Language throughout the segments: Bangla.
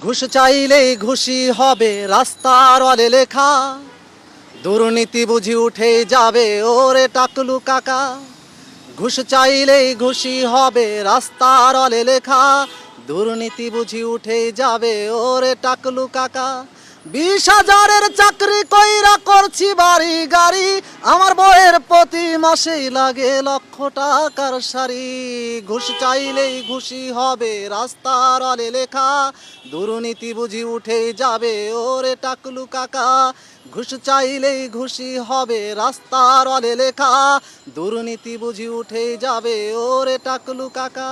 ঘুষ চাইলেই ঘুষি হবে রাস্তার অলে লেখা, দুর্নীতি বুঝি উঠে যাবে ওরে টাকলু কাকা। ঘুষ চাইলেই ঘুষি হবে রাস্তার অলে লেখা, দুর্নীতি বুঝি উঠে যাবে ওরে টাকলু কাকা। 20,000-এর চাকরি কইরা করছি বাড়ি গাড়ি, আমার বইয়ের প্রতি মাসেই লাগে লক্ষ টাকার শাড়ি। ঘুষ চাইলেই ঘুষি হবে রাস্তার অলে লেখা, দুর্নীতি বুঝি উঠে যাবে ওরে টাকলু কাকা। ঘুষ চাইলেই ঘুষি হবে রাস্তার অলে লেখা, দুর্নীতি বুঝি উঠে যাবে ওরে টাকলু কাকা।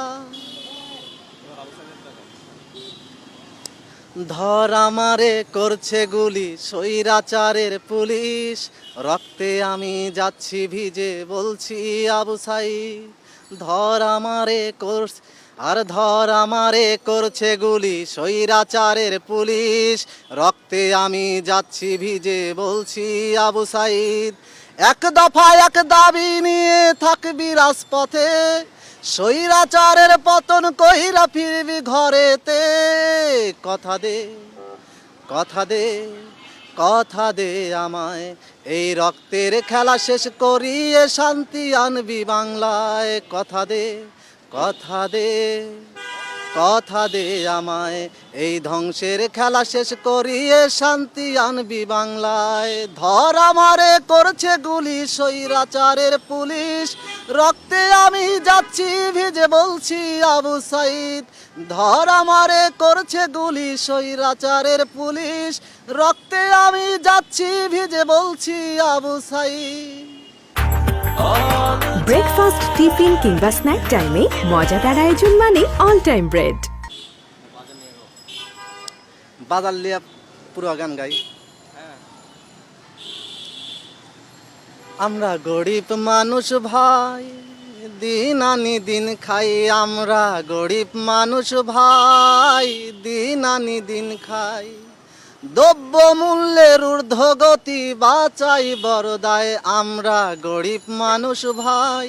ধর আমারে করছে গুলি স্বৈরাচারের পুলিশ, রক্তে আমি যাচ্ছি ভিজে বলছি আবু সাইদ। ধর আমারে ধর আমারে করছে গুলি স্বৈরাচারের পুলিশ, রক্তে আমি যাচ্ছি ভিজে বলছি আবু সাইদ। এক দফা এক দাবি নিয়ে থাকবি রাজপথে, স্বৈরাচারের পতন কইরা ফিরবি ঘরেতে। কথা দে, কথা দে, কথা দে আমায়, এই রক্তের খেলা শেষ করিয়ে শান্তি আনবি বাংলায়। কথা দে, কথা দে, কথা দে আমায়, এই ধ্বংসের খেলা শেষ করিয়ে শান্তি আনবি বাংলায়। ধর আমারে করছে গুলি স্বৈরাচারের পুলিশ, রক্তে আমি যাচ্ছি ভিজে বলছি আবু সাইদ। ধর আমারে করছে গুলি স্বৈরাচারের পুলিশ, রক্তে আমি যাচ্ছি ভিজে বলছি আবু সাইদ। ব্রেকফাস্ট, টিফিন কিংবা স্ন্যাক টাইমে মজাদার আয়োজন মানে অল টাইম ব্রেড। বাজার লিয়া পুরো গান গাই। আমরা গরিব মানুষ ভাই, দিন আনি দিন খাই। আমরা গরিব মানুষ ভাই, দিন আনি দিন খাই। দ্রব্য মূল্যের ঊর্ধ্বগতি বাঁচাই বড়দায়। আমরা গরিব মানুষ ভাই,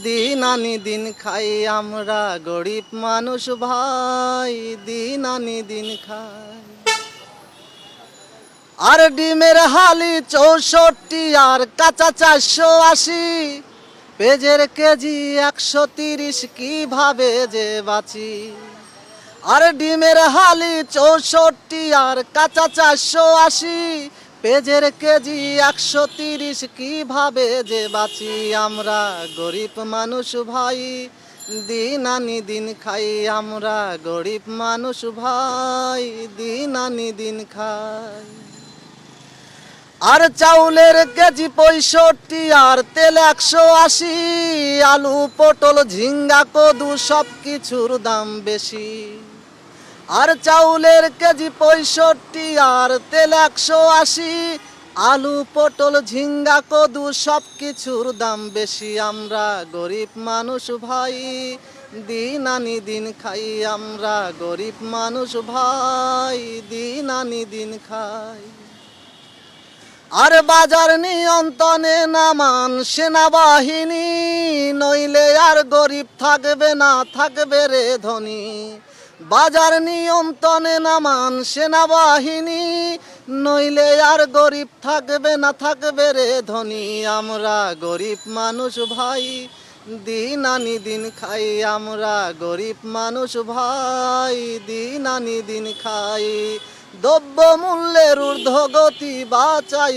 দিন আনি দিন খাই। আমরা গরিব মানুষ ভাই, দিন আনি দিন খাই। আর ডিমের হালি 64 আর কাঁচা 480, পেঁয়াজের কেজি 130, কিভাবে যে বাঁচি। আর ডিমের হালি 64 আর কাঁচা 480, পেঁয়াজের কেজি 130, কিভাবে যে বাঁচি। আমরা গরিব মানুষ ভাই, দিন আনি দিন খাই। আমরা গরিব মানুষ ভাই, দিন আনি দিন খাই। আর চাউলের কেজি 65 আর তেল 180, আলু পটল ঝিঙ্গা কদু সব কিছুর দাম বেশি। আর চাউলের কেজি 65 আর তেল 180, আলু পটল ঝিঙ্গা কদু সব কিছুর দাম বেশি। আমরা গরিব মানুষ ভাই, দিন আনি দিন খাই। আমরা গরিব মানুষ ভাই, দিন আনি দিন খাই। আর বাজার নিয়ন্ত্রণে নামান সেনাবাহিনী, নইলে আর গরিব থাকবে না, থাকবে রে ধনী। বাজার নিয়ন্ত্রণে নামান সেনাবাহিনী, নইলে আর গরিব থাকবে না, থাকবে রে ধনী। আমরা গরিব মানুষ ভাই, দিন আনি দিন খাই। আমরা গরিব মানুষ ভাই, দিন আনি দিন খাই। দ্রব্য মূল্যের ঊর্ধ্বগতি বাঁচাই